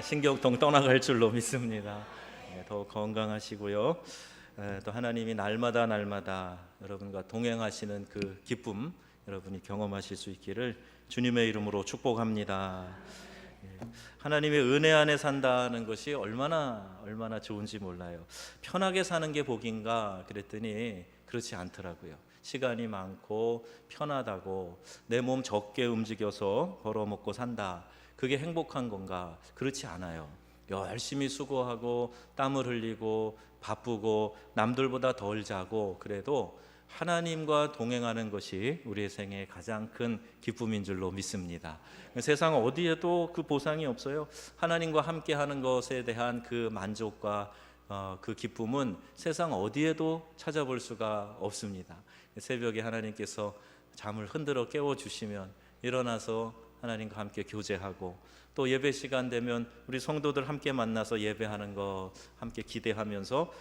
신경통 떠나갈 줄로 믿습니다. 더 건강하시고요. 또 하나님이 날마다 여러분과 동행하시는 그 기쁨 여러분이 경험하실 수 있기를 주님의 이름으로 축복합니다. 하나님의 은혜 안에 산다는 것이 얼마나 좋은지 몰라요. 편하게 사는 게 복인가 그랬더니 그렇지 않더라고요. 시간이 많고 편하다고 내 몸 적게 움직여서 벌어먹고 산다, 그게 행복한 건가? 그렇지 않아요. 열심히 수고하고 땀을 흘리고 바쁘고 남들보다 덜 자고 그래도 하나님과 동행하는 것이 우리의 생애의 가장 큰 기쁨인 줄로 믿습니다. 세상 어디에도 그 보상이 없어요. 하나님과 함께하는 것에 대한 그 만족과 그 기쁨은 세상 어디에도 찾아볼 수가 없습니다. 새벽에 하나님께서 잠을 흔들어 깨워주시면 일어나서 하나님과 함께 교제하고, 또 예배 시간 되면 우리 성도들 함께 만나서 예배하는 거 함께 기대하면서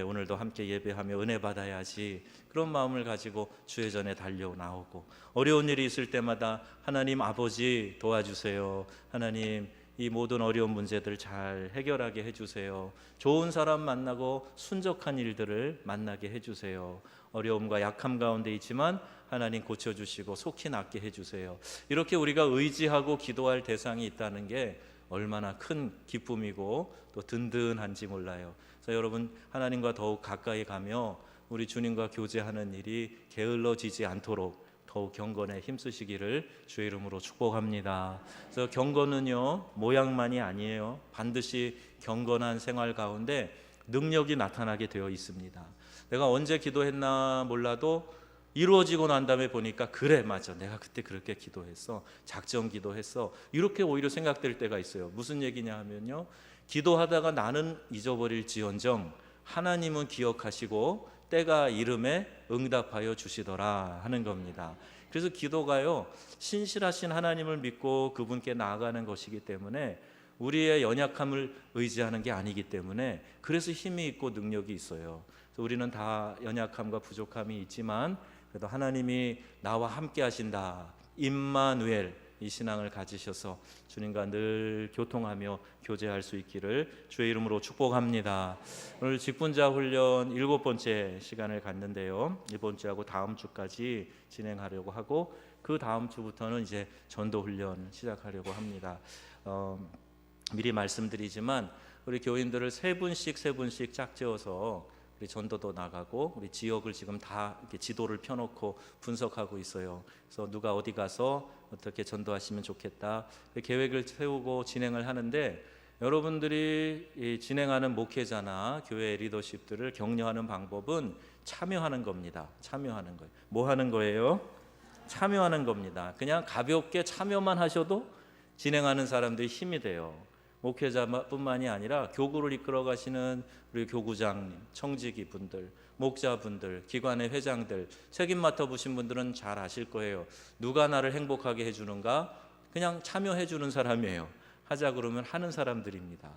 오늘도 함께 예배하며 은혜 받아야지, 그런 마음을 가지고 주의 전에 달려 나오고, 어려운 일이 있을 때마다 하나님 아버지 도와주세요, 하나님 이 모든 어려운 문제들 잘 해결하게 해주세요, 좋은 사람 만나고 순적한 일들을 만나게 해주세요, 어려움과 약함 가운데 있지만 하나님 고쳐주시고 속히 낫게 해주세요. 이렇게 우리가 의지하고 기도할 대상이 있다는 게 얼마나 큰 기쁨이고 또 든든한지 몰라요. 그래서 여러분, 하나님과 더욱 가까이 가며 우리 주님과 교제하는 일이 게을러지지 않도록 더욱 경건에 힘쓰시기를 주의 이름으로 축복합니다. 그래서 경건은요, 모양만이 아니에요. 반드시 경건한 생활 가운데 능력이 나타나게 되어 있습니다. 내가 언제 기도했나 몰라도 이루어지고 난 다음에 보니까 그래, 맞아, 내가 그때 그렇게 기도했어, 작정 기도했어, 이렇게 오히려 생각될 때가 있어요. 무슨 얘기냐 하면요, 기도하다가 나는 잊어버릴지언정 하나님은 기억하시고 때가 이름에 응답하여 주시더라 하는 겁니다. 그래서 기도가요, 신실하신 하나님을 믿고 그분께 나아가는 것이기 때문에 우리의 연약함을 의지하는 게 아니기 때문에 그래서 힘이 있고 능력이 있어요. 그래서 우리는 다 연약함과 부족함이 있지만 그래도 하나님이 나와 함께 하신다, 임마누엘, 이 신앙을 가지셔서 주님과 늘 교통하며 교제할 수 있기를 주의 이름으로 축복합니다. 오늘 직분자 훈련 7번째 시간을 갖는데요, 이번 주하고 다음 주까지 진행하려고 하고, 그 다음 주부터는 이제 전도 훈련 시작하려고 합니다. 미리 말씀드리지만 우리 교인들을 세 분씩 짝지어서 우리 전도도 나가고 우리 지역을 지금 다 이렇게 지도를 펴놓고 분석하고 있어요. 그래서 누가 어디 가서 어떻게 전도하시면 좋겠다, 그 계획을 세우고 진행을 하는데, 여러분들이 진행하는 목회자나 교회 리더십들을 격려하는 방법은 참여하는 겁니다. 참여하는 거예요. 뭐 하는 거예요? 참여하는 겁니다. 그냥 가볍게 참여만 하셔도 진행하는 사람들이 힘이 돼요. 목회자뿐만이 아니라 교구를 이끌어 가시는 우리 교구장님, 청지기 분들, 목자분들, 기관의 회장들, 책임 맡아보신 분들은 잘 아실 거예요. 누가 나를 행복하게 해주는가? 그냥 참여해 주는 사람이에요. 하자 그러면 하는 사람들입니다.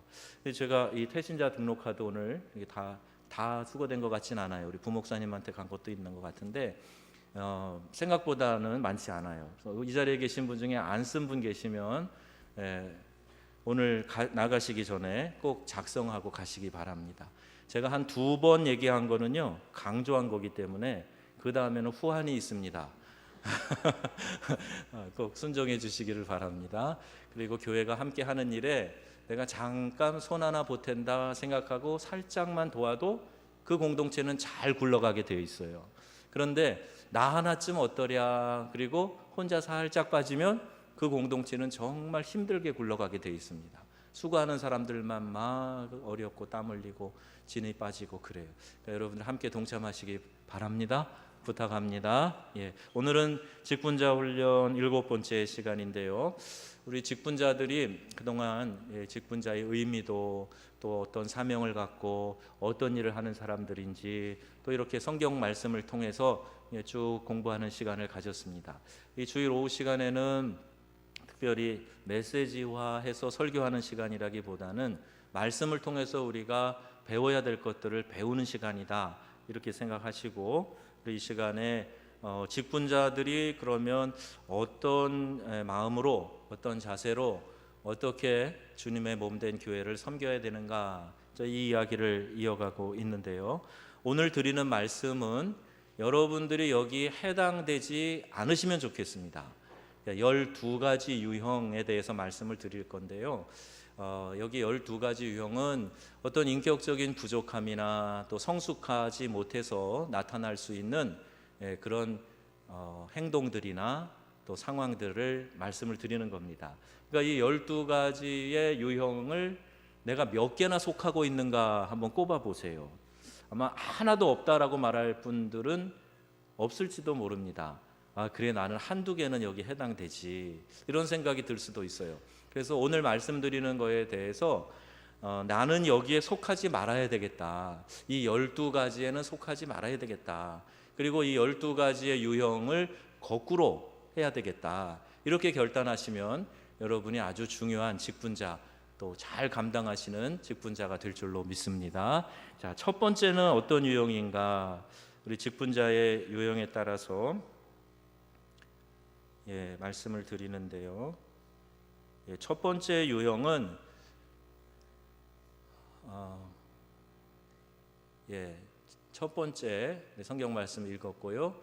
제가 이 태신자 등록카드 오늘 다 수거된 것 같진 않아요. 우리 부목사님한테 간 것도 있는 것 같은데 생각보다는 많지 않아요. 그래서 이 자리에 계신 분 중에 안 쓴 분 계시면 오늘 나가시기 전에 꼭 작성하고 가시기 바랍니다. 제가 한 2번 얘기한 거는요, 강조한 거기 때문에 그 다음에는 후한이 있습니다. 꼭 순종해 주시기를 바랍니다. 그리고 교회가 함께 하는 일에 내가 잠깐 손 하나 보탠다 생각하고 살짝만 도와도 그 공동체는 잘 굴러가게 되어 있어요. 그런데 나 하나쯤 어떠랴, 그리고 혼자 살짝 빠지면 그 공동체는 정말 힘들게 굴러가게 되어 있습니다. 수고하는 사람들만 막 어렵고 땀 흘리고 진이 빠지고 그래요. 그러니까 여러분들 함께 동참하시기 바랍니다. 부탁합니다. 오늘은 직분자 훈련 7번째 시간인데요, 우리 직분자들이 그동안 직분자의 의미도, 또 어떤 사명을 갖고 어떤 일을 하는 사람들인지, 또 이렇게 성경 말씀을 통해서 쭉 공부하는 시간을 가졌습니다. 이 주일 오후 시간에는 특별히 메시지화해서 설교하는 시간이라기보다는 말씀을 통해서 우리가 배워야 될 것들을 배우는 시간이다, 이렇게 생각하시고, 이 시간에 직분자들이 그러면 어떤 마음으로, 어떤 자세로, 어떻게 주님의 몸된 교회를 섬겨야 되는가? 이 이야기를 이어가고 있는데요. 오늘 드리는 말씀은 여러분들이 여기 해당되지 않으시면 좋겠습니다. 12가지 유형에 대해서 말씀을 드릴 건데요. 여기 12가지 유형은 어떤 인격적인 부족함이나 또 성숙하지 못해서 나타날 수 있는 그런 행동들이나 또 상황들을 말씀을 드리는 겁니다. 그러니까 이 12가지의 유형을 내가 몇 개나 속하고 있는가 한번 꼽아 보세요. 아마 하나도 없다라고 말할 분들은 없을지도 모릅니다. 그래, 나는 한두 개는 여기 해당되지, 이런 생각이 들 수도 있어요. 그래서 오늘 말씀드리는 거에 대해서 나는 여기에 속하지 말아야 되겠다, 이 12가지에는 속하지 말아야 되겠다, 그리고 이 12가지의 유형을 거꾸로 해야 되겠다, 이렇게 결단하시면 여러분이 아주 중요한 직분자, 또 잘 감당하시는 직분자가 될 줄로 믿습니다. 자, 첫 번째는 어떤 유형인가? 우리 직분자의 유형에 따라서 말씀을 드리는데요. 첫 번째 유형은 첫 번째 성경 말씀 읽었고요.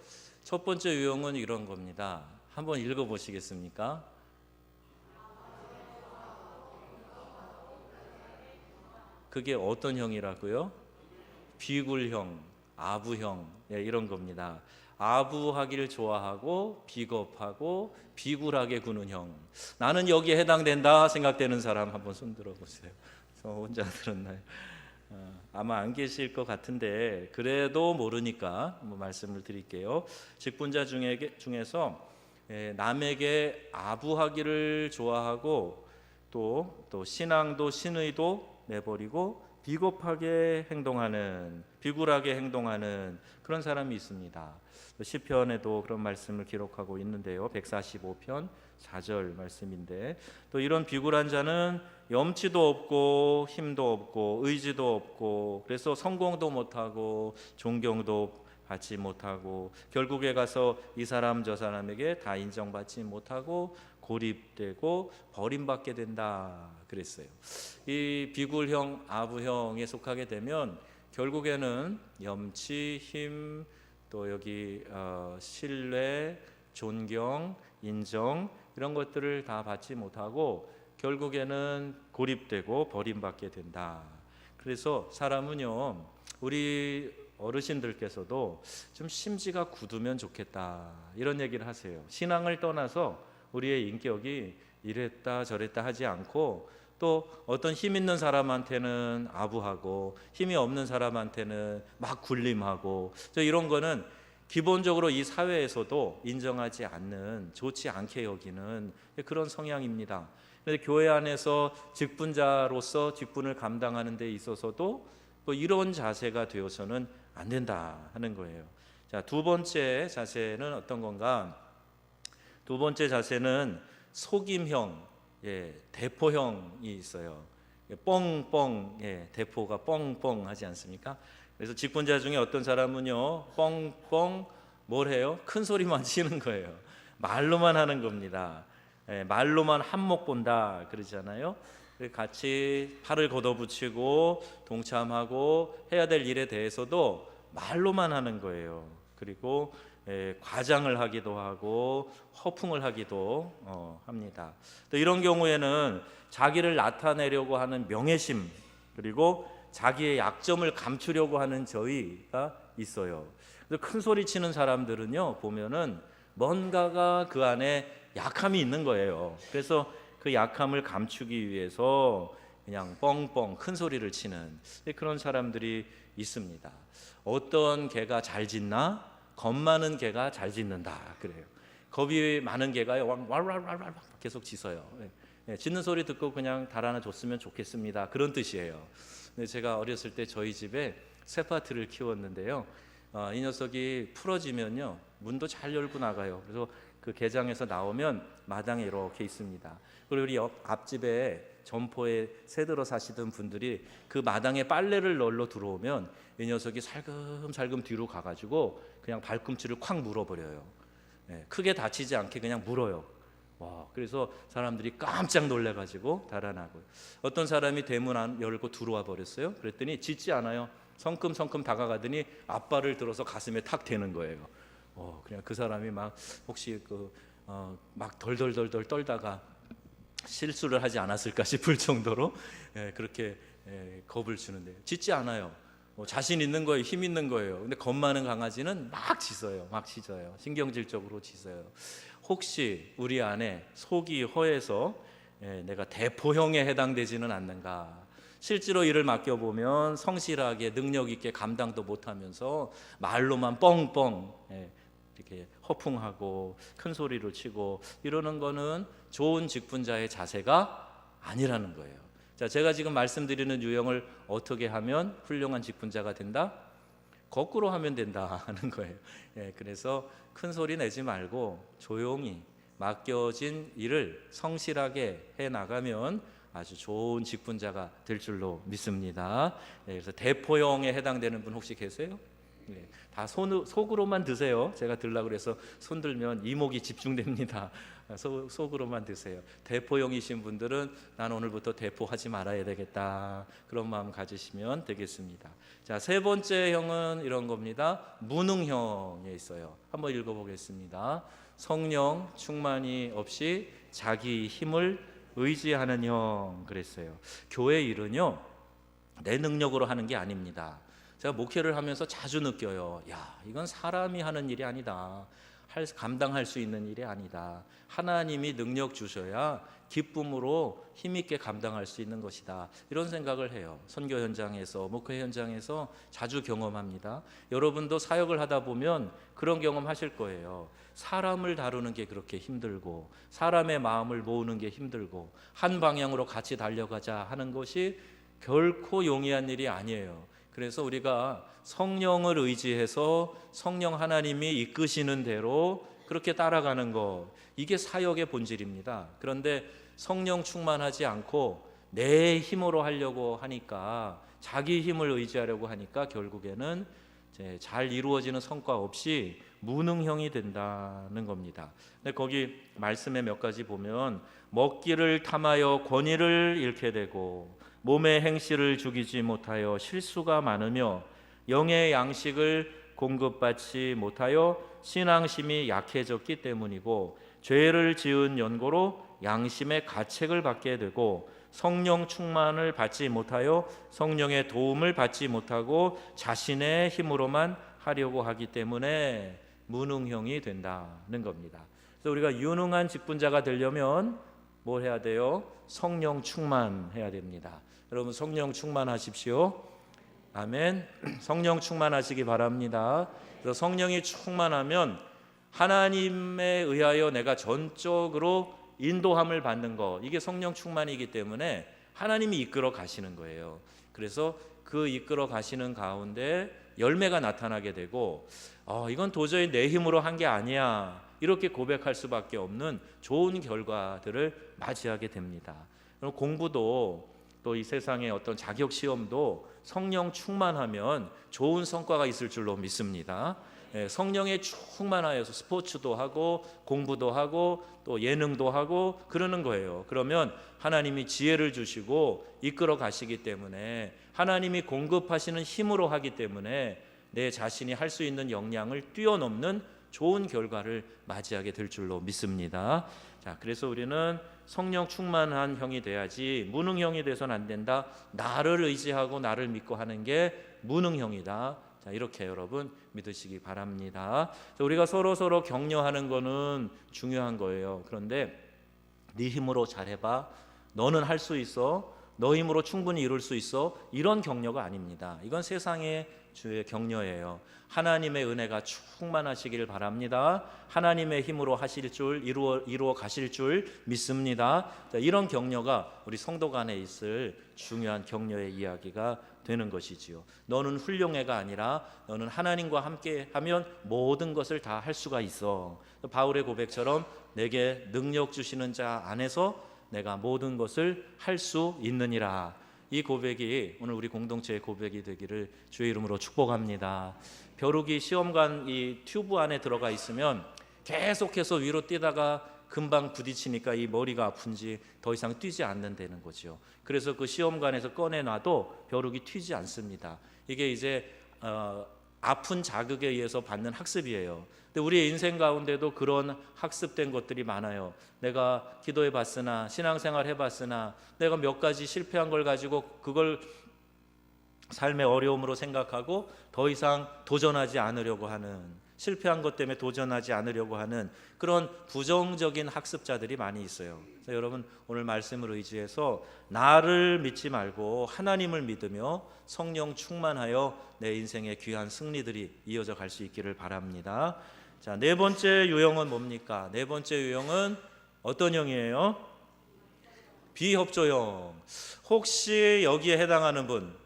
첫 번째 유형은 이런 겁니다. 한번 읽어보시겠습니까? 그게 어떤 형이라고요? 비굴형, 아부형, 이런 겁니다. 아부하기를 좋아하고 비겁하고 비굴하게 구는 형. 나는 여기에 해당된다 생각되는 사람 한번 손 들어보세요. 저 혼자 들었나요? 아마 안 계실 것 같은데 그래도 모르니까 한번 말씀을 드릴게요. 직분자 중에서 남에게 아부하기를 좋아하고 또 신앙도 신의도 내버리고 비겁하게 행동하는, 비굴하게 행동하는 그런 사람이 있습니다. 시편에도 그런 말씀을 기록하고 있는데요. 145편 4절 말씀인데, 또 이런 비굴한 자는 염치도 없고 힘도 없고 의지도 없고, 그래서 성공도 못하고 존경도 받지 못하고 결국에 가서 이 사람 저 사람에게 다 인정받지 못하고 고립되고 버림받게 된다 그랬어요. 이 비굴형, 아부형에 속하게 되면 결국에는 염치, 힘, 또 여기 신뢰, 존경, 인정, 이런 것들을 다 받지 못하고 결국에는 고립되고 버림받게 된다. 그래서 사람은요, 우리 어르신들께서도 좀 심지가 굳으면 좋겠다, 이런 얘기를 하세요. 신앙을 떠나서 우리의 인격이 이랬다 저랬다 하지 않고, 또 어떤 힘 있는 사람한테는 아부하고 힘이 없는 사람한테는 막 군림하고, 이런 거는 기본적으로 이 사회에서도 인정하지 않는, 좋지 않게 여기는 그런 성향입니다. 그래서 교회 안에서 직분자로서 직분을 감당하는 데 있어서도 뭐 이런 자세가 되어서는 안 된다 하는 거예요. 자, 두 번째 자세는 어떤 건가? 두 번째 자세는 속임형, 대포형이 있어요. 뻥뻥, 대포가 뻥뻥 하지 않습니까? 그래서 직분자 중에 어떤 사람은요, 뻥뻥 뭘 해요? 큰 소리만 치는 거예요. 말로만 하는 겁니다. 말로만 한몫 본다 그러잖아요. 같이 팔을 걷어붙이고 동참하고 해야 될 일에 대해서도 말로만 하는 거예요. 그리고 과장을 하기도 하고 허풍을 하기도 합니다. 또 이런 경우에는 자기를 나타내려고 하는 명예심, 그리고 자기의 약점을 감추려고 하는 저의가 있어요. 그래서 큰 소리 치는 사람들은요, 보면은 뭔가가 그 안에 약함이 있는 거예요. 그래서 그 약함을 감추기 위해서 그냥 뻥뻥 큰 소리를 치는 그런 사람들이 있습니다. 어떤 개가 잘 짖나? 겁 많은 개가 잘 짖는다 그래요. 겁이 많은 개가 왈왈왈왈 계속 짖어요. 짖는 소리 듣고 그냥 달아나 줬으면 좋겠습니다, 그런 뜻이에요. 근데 제가 어렸을 때 저희 집에 세파트를 키웠는데요, 이 녀석이 풀어지면요 문도 잘 열고 나가요. 그래서 그 개장에서 나오면 마당에 이렇게 있습니다. 그리고 우리 앞집에 점포에 새들어 사시던 분들이 그 마당에 빨래를 널러 들어오면 이 녀석이 살금살금 뒤로 가가지고 그냥 발꿈치를 콱 물어버려요. 크게 다치지 않게 그냥 물어요. 와, 그래서 사람들이 깜짝 놀래가지고 달아나고, 어떤 사람이 대문 안 열고 들어와 버렸어요. 그랬더니 짖지 않아요. 성큼성큼 다가가더니 앞발을 들어서 가슴에 탁 대는 거예요. 그냥 그 사람이 막 혹시 막 덜덜덜덜 떨다가 실수를 하지 않았을까 싶을 정도로 그렇게 겁을 주는데, 짖지 않아요. 자신 있는 거예요. 힘 있는 거예요. 근데 겁 많은 강아지는 막 짖어요. 막 짖어요. 신경질적으로 짖어요. 혹시 우리 안에 속이 허해서 내가 대포형에 해당되지는 않는가? 실제로 일을 맡겨보면 성실하게 능력 있게 감당도 못하면서 말로만 뻥뻥 이렇게 허풍하고 큰 소리를 치고 이러는 거는 좋은 직분자의 자세가 아니라는 거예요. 자, 제가 지금 말씀드리는 유형을 어떻게 하면 훌륭한 직분자가 된다? 거꾸로 하면 된다 하는 거예요. 그래서 큰 소리 내지 말고 조용히 맡겨진 일을 성실하게 해 나가면 아주 좋은 직분자가 될 줄로 믿습니다. 그래서 대포형에 해당되는 분 혹시 계세요? 다 속으로만 드세요. 제가 들라고 그래서 손 들면 이목이 집중됩니다. 속으로만 드세요. 대포형이신 분들은 난 오늘부터 대포하지 말아야 되겠다, 그런 마음 가지시면 되겠습니다. 자, 세 번째 형은 이런 겁니다. 무능형에 있어요. 한번 읽어보겠습니다. 성령 충만이 없이 자기 힘을 의지하는 형 그랬어요. 교회 일은요, 내 능력으로 하는 게 아닙니다. 제가 목회를 하면서 자주 느껴요. 이건 사람이 하는 일이 아니다. 감당할 수 있는 일이 아니다. 하나님이 능력 주셔야 기쁨으로 힘있게 감당할 수 있는 것이다, 이런 생각을 해요. 선교 현장에서, 목회 현장에서 자주 경험합니다. 여러분도 사역을 하다 보면 그런 경험 하실 거예요. 사람을 다루는 게 그렇게 힘들고, 사람의 마음을 모으는 게 힘들고, 한 방향으로 같이 달려가자 하는 것이 결코 용이한 일이 아니에요. 그래서 우리가 성령을 의지해서 성령 하나님이 이끄시는 대로 그렇게 따라가는 것, 이게 사역의 본질입니다. 그런데 성령 충만하지 않고 내 힘으로 하려고 하니까, 자기 힘을 의지하려고 하니까 결국에는 잘 이루어지는 성과 없이 무능형이 된다는 겁니다. 근데 거기 말씀에 몇 가지 보면, 먹기를 탐하여 권위를 잃게 되고 몸의 행실을 죽이지 못하여 실수가 많으며 영의 양식을 공급받지 못하여 신앙심이 약해졌기 때문이고, 죄를 지은 연고로 양심의 가책을 받게 되고, 성령 충만을 받지 못하여 성령의 도움을 받지 못하고 자신의 힘으로만 하려고 하기 때문에 무능형이 된다는 겁니다. 그래서 우리가 유능한 직분자가 되려면 뭘 해야 돼요? 성령 충만해야 됩니다. 여러분, 성령 충만하십시오. 아멘. 성령 충만하시기 바랍니다. 그래서 성령이 충만하면 하나님에 의하여 내가 전적으로 인도함을 받는 것, 이게 성령 충만이기 때문에 하나님이 이끌어 가시는 거예요. 그래서 그 이끌어 가시는 가운데 열매가 나타나게 되고, 이건 도저히 내 힘으로 한 게 아니야, 이렇게 고백할 수밖에 없는 좋은 결과들을 맞이하게 됩니다. 그럼 공부도, 또 이 세상의 어떤 자격 시험도 성령 충만하면 좋은 성과가 있을 줄로 믿습니다. 성령에 충만하여서 스포츠도 하고 공부도 하고 또 예능도 하고 그러는 거예요. 그러면 하나님이 지혜를 주시고 이끌어 가시기 때문에, 하나님이 공급하시는 힘으로 하기 때문에 내 자신이 할 수 있는 역량을 뛰어넘는 좋은 결과를 맞이하게 될 줄로 믿습니다. 자, 그래서 우리는 성령 충만한 형이 돼야지 무능형이 돼서는 안 된다. 나를 의지하고 나를 믿고 하는 게 무능형이다. 자, 이렇게 여러분 믿으시기 바랍니다. 우리가 서로 격려하는 거는 중요한 거예요. 그런데 네 힘으로 잘해봐, 너는 할 수 있어, 너 힘으로 충분히 이룰 수 있어, 이런 격려가 아닙니다. 이건 세상의 주의 격려예요. 하나님의 은혜가 충만하시길 바랍니다. 하나님의 힘으로 하실 줄, 이루어 가실 줄 믿습니다. 자, 이런 격려가 우리 성도 간에 있을 중요한 격려의 이야기가 되는 것이지요. 너는 훌륭해가 아니라 너는 하나님과 함께 하면 모든 것을 다 할 수가 있어. 바울의 고백처럼 내게 능력 주시는 자 안에서 내가 모든 것을 할 수 있느니라. 이 고백이 오늘 우리 공동체의 고백이 되기를 주의 이름으로 축복합니다. 벼룩이 시험관 이 튜브 안에 들어가 있으면 계속해서 위로 뛰다가 금방 부딪히니까 이 머리가 아픈지 더 이상 뛰지 않는다는 거죠. 그래서 그 시험관에서 꺼내놔도 벼룩이 튀지 않습니다. 이게 이제 아픈 자극에 의해서 받는 학습이에요. 근데 우리의 인생 가운데도 그런 학습된 것들이 많아요. 내가 기도해 봤으나 신앙생활 해봤으나 내가 몇 가지 실패한 걸 가지고 그걸 삶의 어려움으로 생각하고 더 이상 도전하지 않으려고 하는, 실패한 것 때문에 도전하지 않으려고 하는 그런 부정적인 학습자들이 많이 있어요. 그래서 여러분 오늘 말씀을 의지해서 나를 믿지 말고 하나님을 믿으며 성령 충만하여 내 인생의 귀한 승리들이 이어져 갈 수 있기를 바랍니다. 자, 네 번째 유형은 뭡니까? 네 번째 유형은 어떤 형이에요? 비협조형. 혹시 여기에 해당하는 분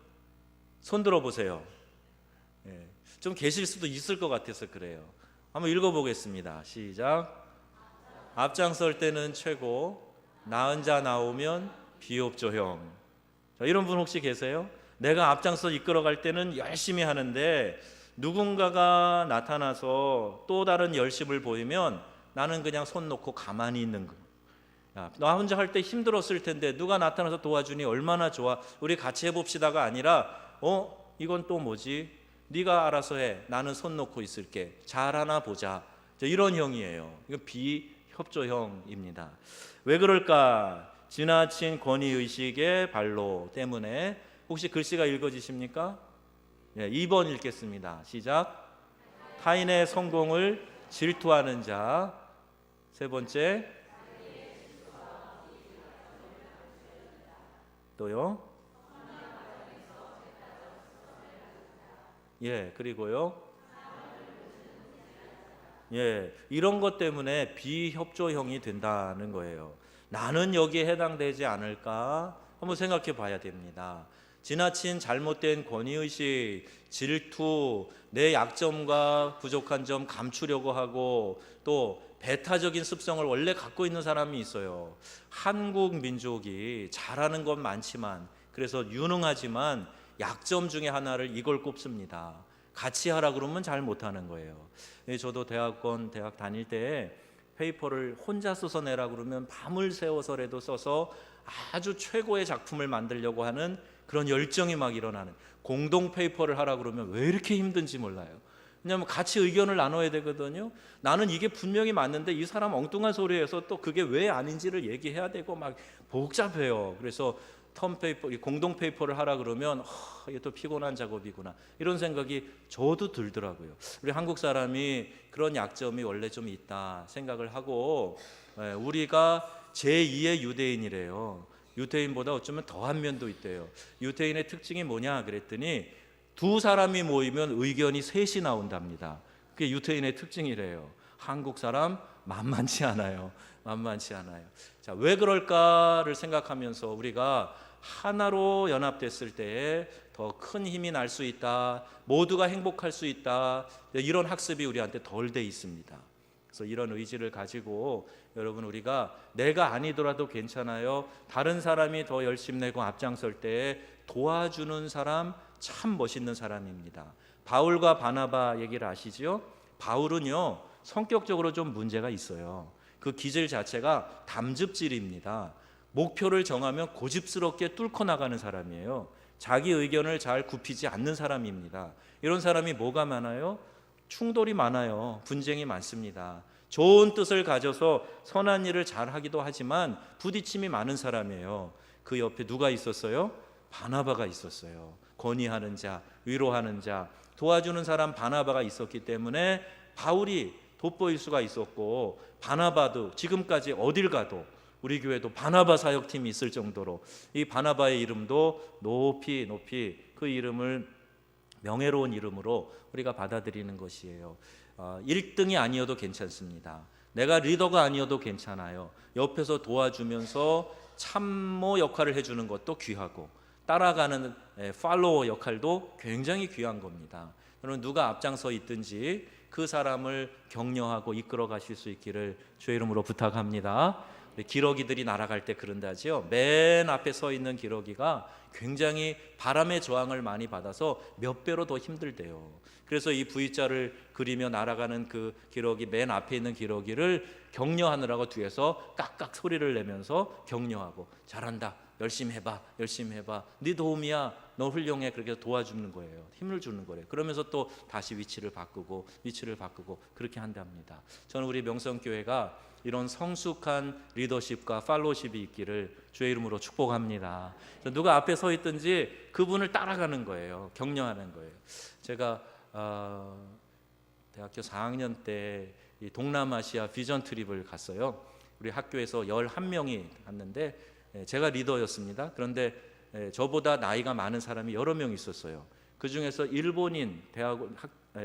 손 들어보세요. 좀 계실 수도 있을 것 같아서 그래요. 한번 읽어보겠습니다. 시작. 앞장설 때는 최고, 나은 자 나오면 비협조형. 자, 이런 분 혹시 계세요? 내가 앞장서 이끌어갈 때는 열심히 하는데 누군가가 나타나서 또 다른 열심을 보이면 나는 그냥 손 놓고 가만히 있는 거. 야, 나 혼자 할 때 힘들었을 텐데 누가 나타나서 도와주니 얼마나 좋아. 우리 같이 해봅시다가 아니라 이건 또 뭐지? 네가 알아서 해. 나는 손 놓고 있을게. 잘하나 보자. 이런 형이에요. 이건 비협조형입니다. 왜 그럴까? 지나친 권위의식의 발로 때문에. 혹시 글씨가 읽어지십니까? 2번 읽겠습니다. 시작. 타인의 성공을 질투하는 자. 세 번째. 또요. 그리고요. 이런 것 때문에 비협조형이 된다는 거예요. 나는 여기에 해당되지 않을까? 한번 생각해 봐야 됩니다. 지나친 잘못된 권위의식, 질투, 내 약점과 부족한 점 감추려고 하고 또 배타적인 습성을 원래 갖고 있는 사람이 있어요. 한국 민족이 잘하는 건 많지만, 그래서 유능하지만 약점 중에 하나를 이걸 꼽습니다. 같이 하라 그러면 잘 못하는 거예요. 저도 대학 다닐 때 페이퍼를 혼자 써서 내라 그러면 밤을 새워서라도 써서 아주 최고의 작품을 만들려고 하는 그런 열정이 막 일어나는, 공동 페이퍼를 하라 그러면 왜 이렇게 힘든지 몰라요. 왜냐하면 같이 의견을 나눠야 되거든요. 나는 이게 분명히 맞는데 이 사람 엉뚱한 소리해서 또 그게 왜 아닌지를 얘기해야 되고 막 복잡해요. 그래서 공동 페이퍼를 하라 그러면 이게 또 피곤한 작업이구나, 이런 생각이 저도 들더라고요. 우리 한국 사람이 그런 약점이 원래 좀 있다 생각을 하고, 우리가 제2의 유대인이래요. 유대인보다 어쩌면 더한 면도 있대요. 유대인의 특징이 뭐냐 그랬더니 두 사람이 모이면 의견이 셋이 나온답니다. 그게 유대인의 특징이래요. 한국 사람 만만치 않아요. 만만치 않아요. 자, 왜 그럴까를 생각하면서 우리가 하나로 연합됐을 때에 더 큰 힘이 날 수 있다, 모두가 행복할 수 있다, 이런 학습이 우리한테 덜 돼 있습니다. 그래서 이런 의지를 가지고 여러분, 우리가 내가 아니더라도 괜찮아요, 다른 사람이 더 열심내고 앞장설 때 도와주는 사람 참 멋있는 사람입니다. 바울과 바나바 얘기를 아시죠? 바울은요 성격적으로 좀 문제가 있어요. 그 기질 자체가 담즙질입니다. 목표를 정하면 고집스럽게 뚫고 나가는 사람이에요. 자기 의견을 잘 굽히지 않는 사람입니다. 이런 사람이 뭐가 많아요? 충돌이 많아요. 분쟁이 많습니다. 좋은 뜻을 가져서 선한 일을 잘 하기도 하지만 부딪힘이 많은 사람이에요. 그 옆에 누가 있었어요? 바나바가 있었어요. 권위하는 자, 위로하는 자, 도와주는 사람 바나바가 있었기 때문에 바울이 돋보일 수가 있었고, 바나바도 지금까지 어딜 가도, 우리 교회도 바나바 사역팀이 있을 정도로 이 바나바의 이름도 높이 그 이름을 명예로운 이름으로 우리가 받아들이는 것이에요. 1등이 아니어도 괜찮습니다. 내가 리더가 아니어도 괜찮아요. 옆에서 도와주면서 참모 역할을 해주는 것도 귀하고, 따라가는 팔로워 역할도 굉장히 귀한 겁니다. 여러분, 누가 앞장서 있든지 그 사람을 격려하고 이끌어 가실 수 있기를 주의 이름으로 부탁합니다. 기러기들이 날아갈 때 그런다지요. 맨 앞에 서 있는 기러기가 굉장히 바람의 저항을 많이 받아서 몇 배로 더 힘들대요. 그래서 이 V자를 그리며 날아가는 그 기러기, 맨 앞에 있는 기러기를 격려하느라고 뒤에서 깍깍 소리를 내면서 격려하고, 잘한다, 열심히 해봐, 열심히 해봐, 네 도움이야, 너 훌륭해, 그렇게 도와주는 거예요. 힘을 주는 거예요. 그러면서 또 다시 위치를 바꾸고 그렇게 한답니다. 저는 우리 명성교회가 이런 성숙한 리더십과 팔로우십이 있기를 주의 이름으로 축복합니다. 누가 앞에 서 있든지 그분을 따라가는 거예요. 격려하는 거예요. 제가 대학교 4학년 때 이 동남아시아 비전 트립을 갔어요. 우리 학교에서 11명이 갔는데 제가 리더였습니다. 그런데 저보다 나이가 많은 사람이 여러 명 있었어요. 그 중에서 일본인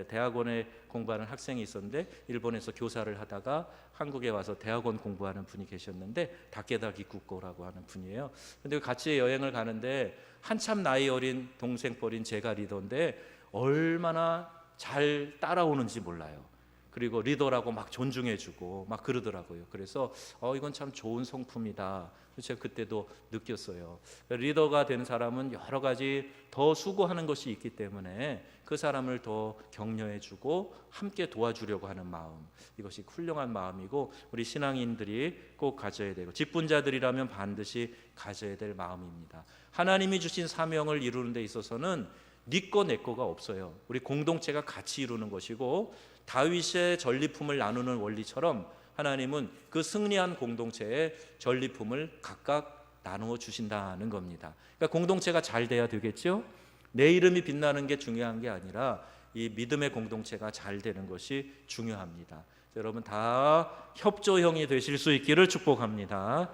대학원에 공부하는 학생이 있었는데, 일본에서 교사를 하다가 한국에 와서 대학원 공부하는 분이 계셨는데, 다케다 기쿠코라고 하는 분이에요. 근데 같이 여행을 가는데 한참 나이 어린 동생뻘인 제가 리더인데 얼마나 잘 따라오는지 몰라요. 그리고 리더라고 막 존중해주고 막 그러더라고요. 그래서 이건 참 좋은 성품이다, 제가 그때도 느꼈어요. 리더가 된 사람은 여러 가지 더 수고하는 것이 있기 때문에 그 사람을 더 격려해주고 함께 도와주려고 하는 마음, 이것이 훌륭한 마음이고 우리 신앙인들이 꼭 가져야 되고, 직분자들이라면 반드시 가져야 될 마음입니다. 하나님이 주신 사명을 이루는 데 있어서는 네 거 내 거가 없어요. 우리 공동체가 같이 이루는 것이고, 다윗의 전리품을 나누는 원리처럼 하나님은 그 승리한 공동체의 전리품을 각각 나누어 주신다는 겁니다. 그러니까 공동체가 잘 돼야 되겠죠. 내 이름이 빛나는 게 중요한 게 아니라 이 믿음의 공동체가 잘 되는 것이 중요합니다. 여러분 다 협조형이 되실 수 있기를 축복합니다.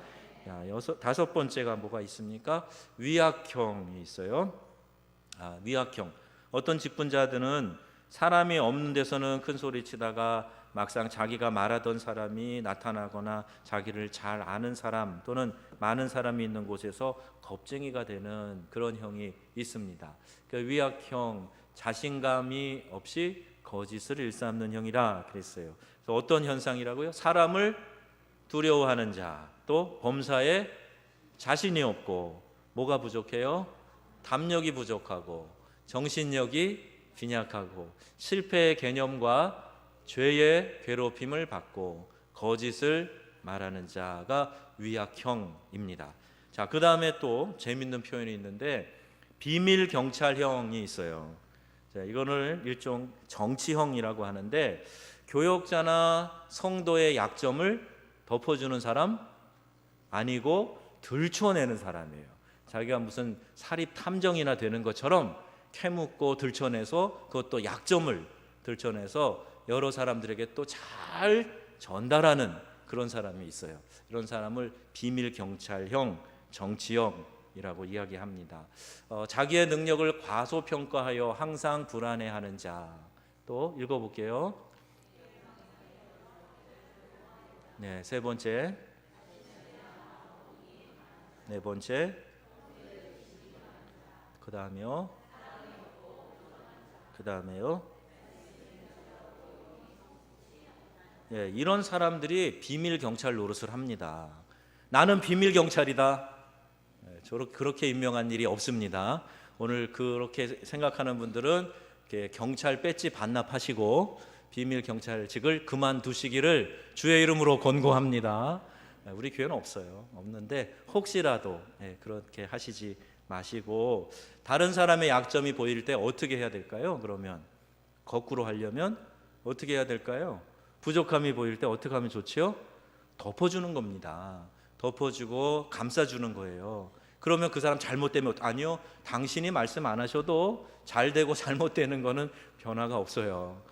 다섯 번째가 뭐가 있습니까? 위약형이 있어요. 위약형. 어떤 직분자들은 사람이 없는 데서는 큰 소리 치다가 막상 자기가 말하던 사람이 나타나거나 자기를 잘 아는 사람 또는 많은 사람이 있는 곳에서 겁쟁이가 되는 그런 형이 있습니다. 그 위약형, 자신감이 없이 거짓을 일삼는 형이라 그랬어요. 그래서 어떤 현상이라고요? 사람을 두려워하는 자, 또 범사에 자신이 없고, 뭐가 부족해요? 담력이 부족하고, 정신력이 빈약하고, 실패의 개념과 죄의 괴롭힘을 받고 거짓을 말하는 자가 위약형입니다. 자, 그 다음에 또 재밌는 표현이 있는데 비밀 경찰형이 있어요. 자, 이거를 일종 정치형이라고 하는데, 교역자나 성도의 약점을 덮어주는 사람 아니고 들춰내는 사람이에요. 자기가 무슨 사립 탐정이나 되는 것처럼 캐묻고 들춰내서, 그것도 약점을 들춰내서 여러 사람들에게 또 잘 전달하는 그런 사람이 있어요. 이런 사람을 비밀 경찰형, 정치형이라고 이야기합니다. 자기의 능력을 과소평가하여 항상 불안해하는 자. 또 읽어볼게요. 네, 세 번째, 네 번째, 그 다음에요. 이런 사람들이 비밀 경찰 노릇을 합니다. 나는 비밀 경찰이다. 그렇게 임명한 일이 없습니다. 오늘 그렇게 생각하는 분들은 경찰 배지 반납하시고 비밀 경찰직을 그만두시기를 주의 이름으로 권고합니다. 우리 교회는 없는데 혹시라도 그렇게 하시지 마시고, 다른 사람의 약점이 보일 때 어떻게 해야 될까요? 그러면 거꾸로 하려면 어떻게 해야 될까요? 부족함이 보일 때 어떻게 하면 좋지요? 덮어주는 겁니다. 덮어주고 감싸주는 거예요. 그러면 그 사람 잘못되면 아니요, 당신이 말씀 안 하셔도 잘 되고 잘못되는 거는 변화가 없어요.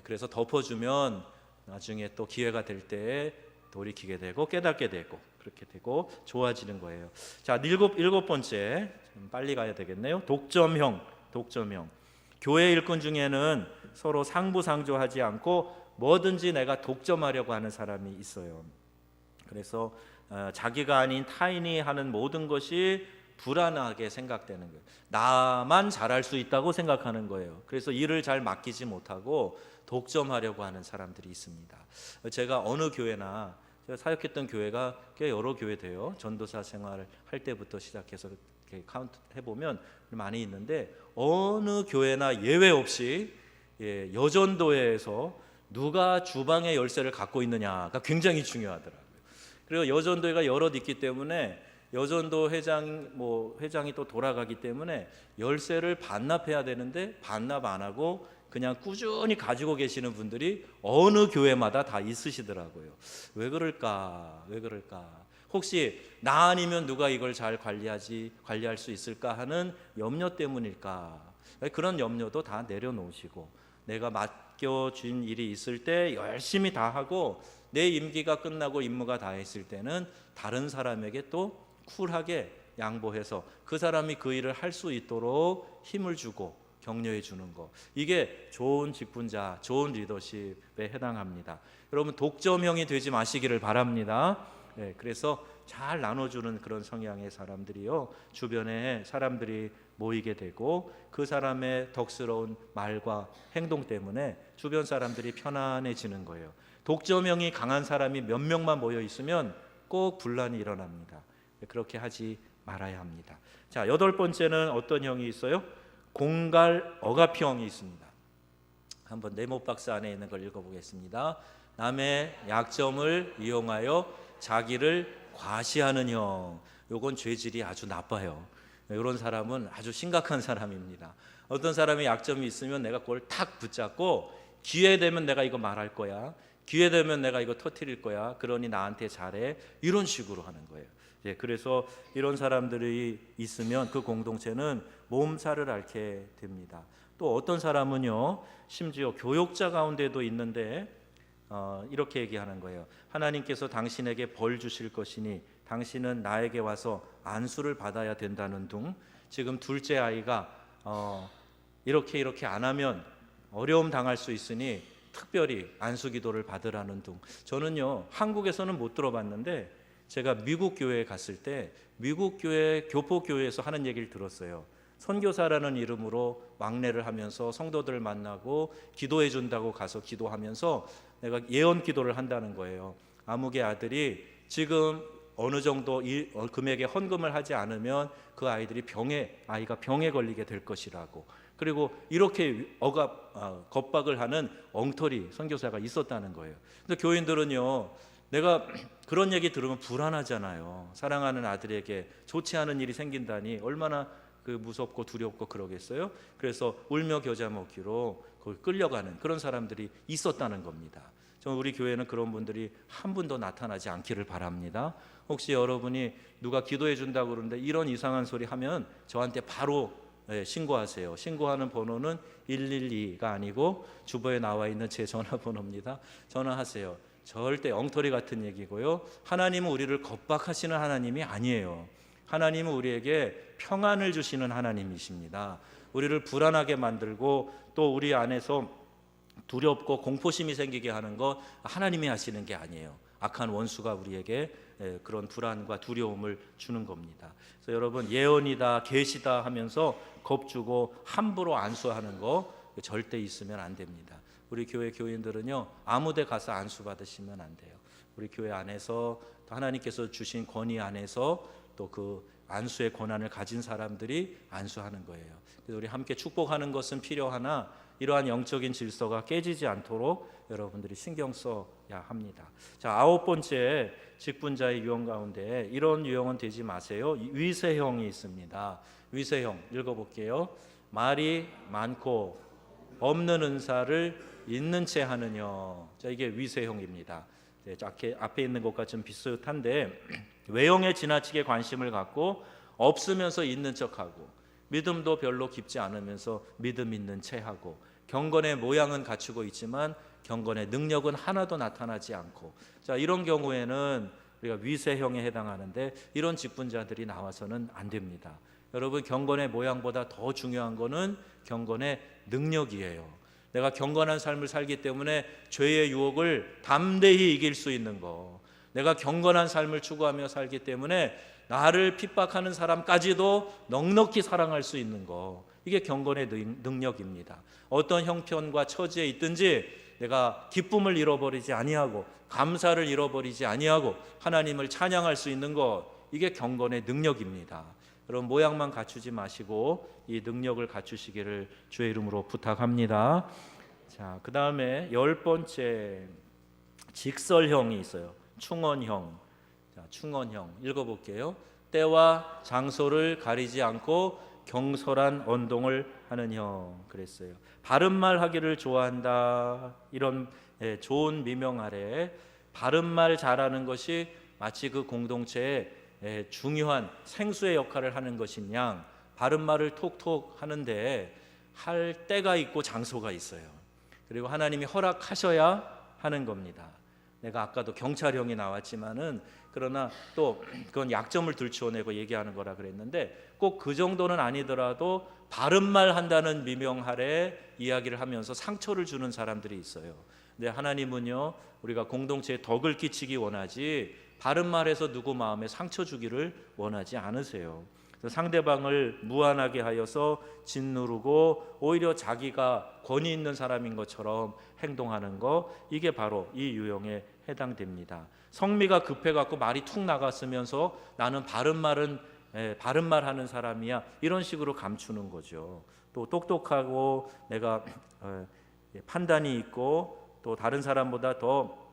그래서 덮어주면 나중에 또 기회가 될 때 돌이키게 되고 깨닫게 되고 그렇게 되고 좋아지는 거예요. 자, 일곱 번째, 좀 빨리 가야 되겠네요. 독점형. 교회 일꾼 중에는 서로 상부상조하지 않고 뭐든지 내가 독점하려고 하는 사람이 있어요. 그래서 자기가 아닌 타인이 하는 모든 것이 불안하게 생각되는 거예요. 나만 잘할 수 있다고 생각하는 거예요. 그래서 일을 잘 맡기지 못하고 독점하려고 하는 사람들이 있습니다. 제가 어느 교회나 제가 사역했던 교회가 꽤 여러 교회 돼요. 전도사 생활 할 때부터 시작해서 이렇게 카운트 해보면 많이 있는데 어느 교회나 예외 없이 여전도회에서 누가 주방의 열쇠를 갖고 있느냐가 굉장히 중요하더라고요. 그리고 여전도회가 여럿 있기 때문에 여전도 회장이 또 돌아가기 때문에 열쇠를 반납해야 되는데 반납 안 하고 그냥 꾸준히 가지고 계시는 분들이 어느 교회마다 다 있으시더라고요. 왜 그럴까? 혹시 나 아니면 누가 이걸 잘 관리할 수 있을까 하는 염려 때문일까? 그런 염려도 다 내려놓으시고 내가 맡겨진 일이 있을 때 열심히 다 하고 내 임기가 끝나고 임무가 다 했을 때는 다른 사람에게 또 쿨하게 양보해서 그 사람이 그 일을 할 수 있도록 힘을 주고 격려해 주는 거, 이게 좋은 직분자, 좋은 리더십에 해당합니다. 여러분 독점형이 되지 마시기를 바랍니다. 그래서 잘 나눠주는 그런 성향의 사람들이요, 주변에 사람들이 모이게 되고 그 사람의 덕스러운 말과 행동 때문에 주변 사람들이 편안해지는 거예요. 독점형이 강한 사람이 몇 명만 모여 있으면 꼭 분란이 일어납니다. 그렇게 하지 말아야 합니다. 자, 8번째는 어떤 형이 있어요? 공갈 억압형이 있습니다. 한번 네모박스 안에 있는 걸 읽어보겠습니다. 남의 약점을 이용하여 자기를 과시하는 형. 요건 죄질이 아주 나빠요. 이런 사람은 아주 심각한 사람입니다. 어떤 사람이 약점이 있으면 내가 그걸 탁 붙잡고 기회 되면 내가 이거 말할 거야, 기회 되면 내가 이거 터뜨릴 거야, 그러니 나한테 잘해, 이런 식으로 하는 거예요. 그래서 이런 사람들이 있으면 그 공동체는 몸살을 앓게 됩니다. 또 어떤 사람은요, 심지어 교역자 가운데도 있는데 이렇게 얘기하는 거예요. 하나님께서 당신에게 벌 주실 것이니 당신은 나에게 와서 안수를 받아야 된다는 둥. 지금 둘째 아이가 이렇게 안 하면 어려움 당할 수 있으니 특별히 안수 기도를 받으라는 둥. 저는요, 한국에서는 못 들어봤는데 제가 미국 교회에 갔을 때 미국 교회 교포교회에서 하는 얘기를 들었어요. 선교사라는 이름으로 왕래를 하면서 성도들을 만나고 기도해 준다고 가서 기도하면서 내가 예언 기도를 한다는 거예요. 아무개 아들이 지금 어느 정도 금액의 헌금을 하지 않으면 그 아이가 병에 걸리게 될 것이라고. 그리고 이렇게 겁박을 하는 엉터리 선교사가 있었다는 거예요. 근데 교인들은요, 내가 그런 얘기 들으면 불안하잖아요. 사랑하는 아들에게 좋지 않은 일이 생긴다니 얼마나 무섭고 두렵고 그러겠어요. 그래서 울며 겨자 먹기로 끌려가는 그런 사람들이 있었다는 겁니다. 우리 교회는 그런 분들이 한 분도 나타나지 않기를 바랍니다. 혹시 여러분이 누가 기도해 준다고 그러는데 이런 이상한 소리 하면 저한테 바로 신고하세요. 신고하는 번호는 112가 아니고 주보에 나와 있는 제 전화번호입니다. 전화하세요. 절대 엉터리 같은 얘기고요. 하나님은 우리를 겁박하시는 하나님이 아니에요. 하나님은 우리에게 평안을 주시는 하나님이십니다. 우리를 불안하게 만들고 또 우리 안에서 두렵고 공포심이 생기게 하는 거 하나님이 하시는 게 아니에요. 악한 원수가 우리에게 그런 불안과 두려움을 주는 겁니다. 그래서 여러분, 예언이다, 계시다 하면서 겁주고 함부로 안수하는 거 절대 있으면 안 됩니다. 우리 교회 교인들은요, 아무데 가서 안수 받으시면 안 돼요. 우리 교회 안에서 하나님께서 주신 권위 안에서 또 그 안수의 권한을 가진 사람들이 안수하는 거예요. 그래서 우리 함께 축복하는 것은 필요하나 이러한 영적인 질서가 깨지지 않도록 여러분들이 신경 써야 합니다. 자, 9번째 직분자의 유형 가운데 이런 유형은 되지 마세요. 위세형이 있습니다. 위세형 읽어볼게요. 말이 많고 없는 은사를 있는 채 하는 형. 자, 이게 위세형입니다. 앞에 있는 것과 좀 비슷한데 외형에 지나치게 관심을 갖고 없으면서 있는 척하고 믿음도 별로 깊지 않으면서 믿음 있는 채하고 경건의 모양은 갖추고 있지만 경건의 능력은 하나도 나타나지 않고, 자, 이런 경우에는 우리가 위세형에 해당하는데 이런 직분자들이 나와서는 안 됩니다. 여러분, 경건의 모양보다 더 중요한 거는 경건의 능력이에요. 내가 경건한 삶을 살기 때문에 죄의 유혹을 담대히 이길 수 있는 거, 내가 경건한 삶을 추구하며 살기 때문에 나를 핍박하는 사람까지도 넉넉히 사랑할 수 있는 거, 이게 경건의 능력입니다. 어떤 형편과 처지에 있든지 내가 기쁨을 잃어버리지 아니하고 감사를 잃어버리지 아니하고 하나님을 찬양할 수 있는 것, 이게 경건의 능력입니다. 여러분, 모양만 갖추지 마시고 이 능력을 갖추시기를 주의 이름으로 부탁합니다. 자, 그 다음에 10번째 직설형이 있어요. 충언형. 자, 충언형 읽어볼게요. 때와 장소를 가리지 않고 경솔한 언동을 하는 형 그랬어요. 바른 말 하기를 좋아한다. 이런 좋은 미명 아래 바른 말 잘하는 것이 마치 그 공동체의 중요한 생수의 역할을 하는 것인 양, 바른 말을 톡톡 하는데 할 때가 있고 장소가 있어요. 그리고 하나님이 허락하셔야 하는 겁니다. 내가 아까도 경찰형이 나왔지만은 그러나 또 그건 약점을 들추어내고 얘기하는 거라 그랬는데 꼭 그 정도는 아니더라도 바른 말 한다는 미명 아래 이야기를 하면서 상처를 주는 사람들이 있어요. 근데 하나님은요, 우리가 공동체에 덕을 끼치기 원하지 바른 말해서 누구 마음에 상처 주기를 원하지 않으세요. 그래서 상대방을 무안하게 하여서 짓누르고 오히려 자기가 권위 있는 사람인 것처럼 행동하는 거, 이게 바로 이 유형에 해당됩니다. 성미가 급해갖고 말이 툭 나갔으면서 나는 바른 말 하는 사람이야, 이런 식으로 감추는 거죠. 또 똑똑하고 내가 판단이 있고 또 다른 사람보다 더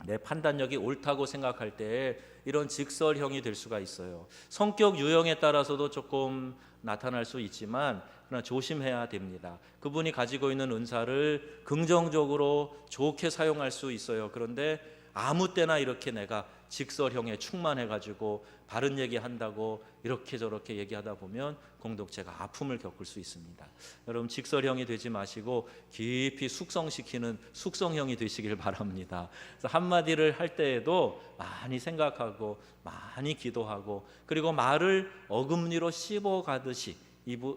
내 판단력이 옳다고 생각할 때 이런 직설형이 될 수가 있어요. 성격 유형에 따라서도 조금 나타날 수 있지만 그러나 조심해야 됩니다. 그분이 가지고 있는 은사를 긍정적으로 좋게 사용할 수 있어요. 그런데 아무 때나 이렇게 내가 직설형에 충만해가지고 바른 얘기한다고 이렇게 저렇게 얘기하다 보면 공동체가 아픔을 겪을 수 있습니다. 여러분, 직설형이 되지 마시고 깊이 숙성시키는 숙성형이 되시길 바랍니다. 그래서 한마디를 할 때에도 많이 생각하고 많이 기도하고, 그리고 말을 어금니로 씹어가듯이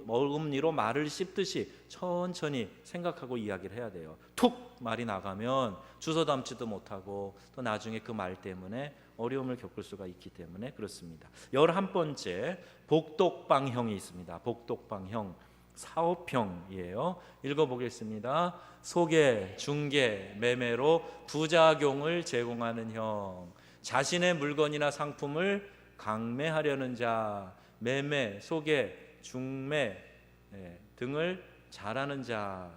어금니로 말을 씹듯이 천천히 생각하고 이야기를 해야 돼요. 툭 말이 나가면 주워 담지도 못하고 또 나중에 그 말 때문에 어려움을 겪을 수가 있기 때문에 그렇습니다. 11번째 복독방형이 있습니다. 복독방형, 사업형이에요. 읽어보겠습니다. 소개, 중개, 매매로 부작용을 제공하는 형, 자신의 물건이나 상품을 강매하려는 자, 매매, 소개, 중매 등을 잘하는 자.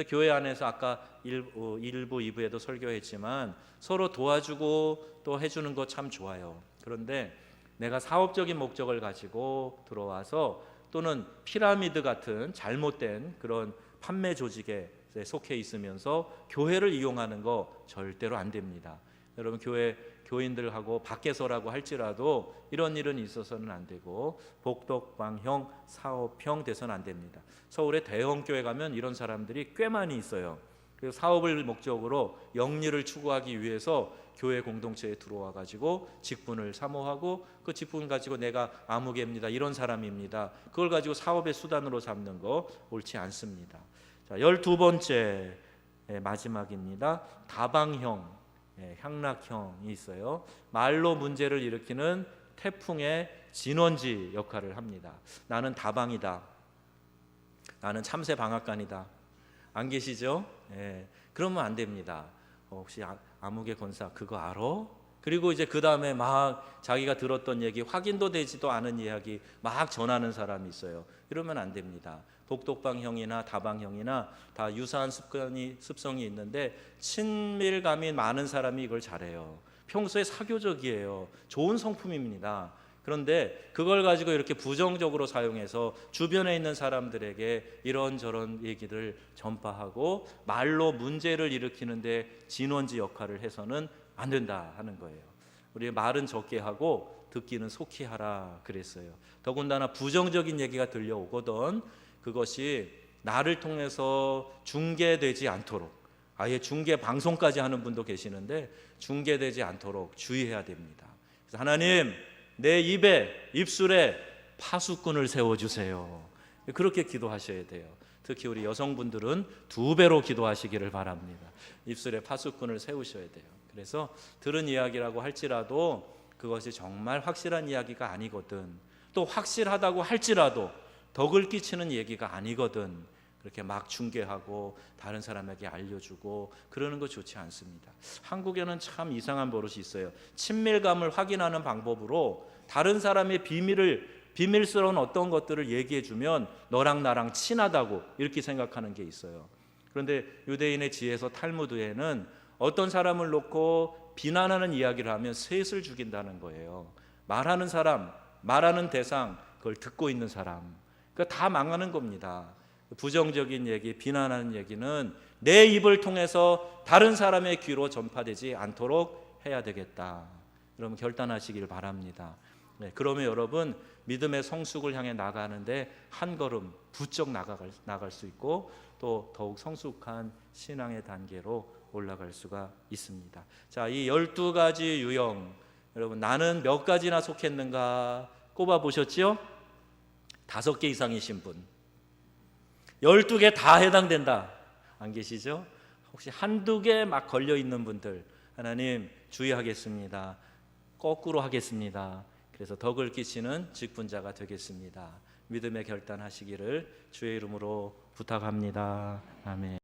교회 안에서 아까 1부, 2부에도 설교했지만 서로 도와주고 또 해주는 거 참 좋아요. 그런데 내가 사업적인 목적을 가지고 들어와서 또는 피라미드 같은 잘못된 그런 판매 조직에 속해 있으면서 교회를 이용하는 거 절대로 안 됩니다. 여러분, 교인들하고 밖에서라고 할지라도 이런 일은 있어서는 안 되고 복덕방형, 사업형 돼서는 안 됩니다. 서울의 대형 교회 가면 이런 사람들이 꽤 많이 있어요. 그래서 사업을 목적으로 영리를 추구하기 위해서 교회 공동체에 들어와 가지고 직분을 사모하고 그 직분 가지고 내가 아무개입니다, 이런 사람입니다, 그걸 가지고 사업의 수단으로 삼는 거 옳지 않습니다. 자, 12번째 마지막입니다. 다방형, 향락형이 있어요. 말로 문제를 일으키는 태풍의 진원지 역할을 합니다. 나는 다방이다, 나는 참새 방앗간이다. 안 계시죠? 그러면 안 됩니다. 혹시 아무개 권사 그거 알아? 그리고 이제 그 다음에 막 자기가 들었던 얘기, 확인도 되지도 않은 이야기 막 전하는 사람이 있어요. 이러면 안 됩니다. 복독방형이나 다방형이나 다 유사한 습성이 있는데 친밀감이 많은 사람이 이걸 잘해요. 평소에 사교적이에요. 좋은 성품입니다. 그런데 그걸 가지고 이렇게 부정적으로 사용해서 주변에 있는 사람들에게 이런저런 얘기를 전파하고 말로 문제를 일으키는데 진원지 역할을 해서는 안 된다 하는 거예요. 우리 말은 적게 하고 듣기는 속히 하라 그랬어요. 더군다나 부정적인 얘기가 들려오거든 그것이 나를 통해서 중계되지 않도록, 아예 중계 방송까지 하는 분도 계시는데 중계되지 않도록 주의해야 됩니다. 그래서 하나님, 내 입술에 파수꾼을 세워주세요. 그렇게 기도하셔야 돼요. 특히 우리 여성분들은 2배로 기도하시기를 바랍니다. 입술에 파수꾼을 세우셔야 돼요. 그래서 들은 이야기라고 할지라도 그것이 정말 확실한 이야기가 아니거든, 또 확실하다고 할지라도 덕을 끼치는 얘기가 아니거든, 그렇게 막 중계하고 다른 사람에게 알려주고 그러는 거 좋지 않습니다. 한국에는 참 이상한 버릇이 있어요. 친밀감을 확인하는 방법으로 다른 사람의 비밀스러운 어떤 것들을 얘기해주면 너랑 나랑 친하다고 이렇게 생각하는 게 있어요. 그런데 유대인의 지혜에서 탈무드에는 어떤 사람을 놓고 비난하는 이야기를 하면 셋을 죽인다는 거예요. 말하는 사람, 말하는 대상, 그걸 듣고 있는 사람, 그러니까 다 망하는 겁니다. 부정적인 얘기, 비난하는 얘기는 내 입을 통해서 다른 사람의 귀로 전파되지 않도록 해야 되겠다. 여러분 결단하시길 바랍니다. 네, 그러면 여러분 믿음의 성숙을 향해 나가는데 한 걸음 부쩍 나갈 수 있고 또 더욱 성숙한 신앙의 단계로 올라갈 수가 있습니다. 자, 이 12가지 유형, 여러분 나는 몇 가지나 속했는가 꼽아 보셨죠? 5개 이상이신 분, 12개 다 해당된다 안 계시죠? 혹시 한두 개 막 걸려 있는 분들, 하나님 주의하겠습니다. 거꾸로 하겠습니다. 그래서 덕을 끼치는 직분자가 되겠습니다. 믿음의 결단하시기를 주의 이름으로 부탁합니다. 아멘.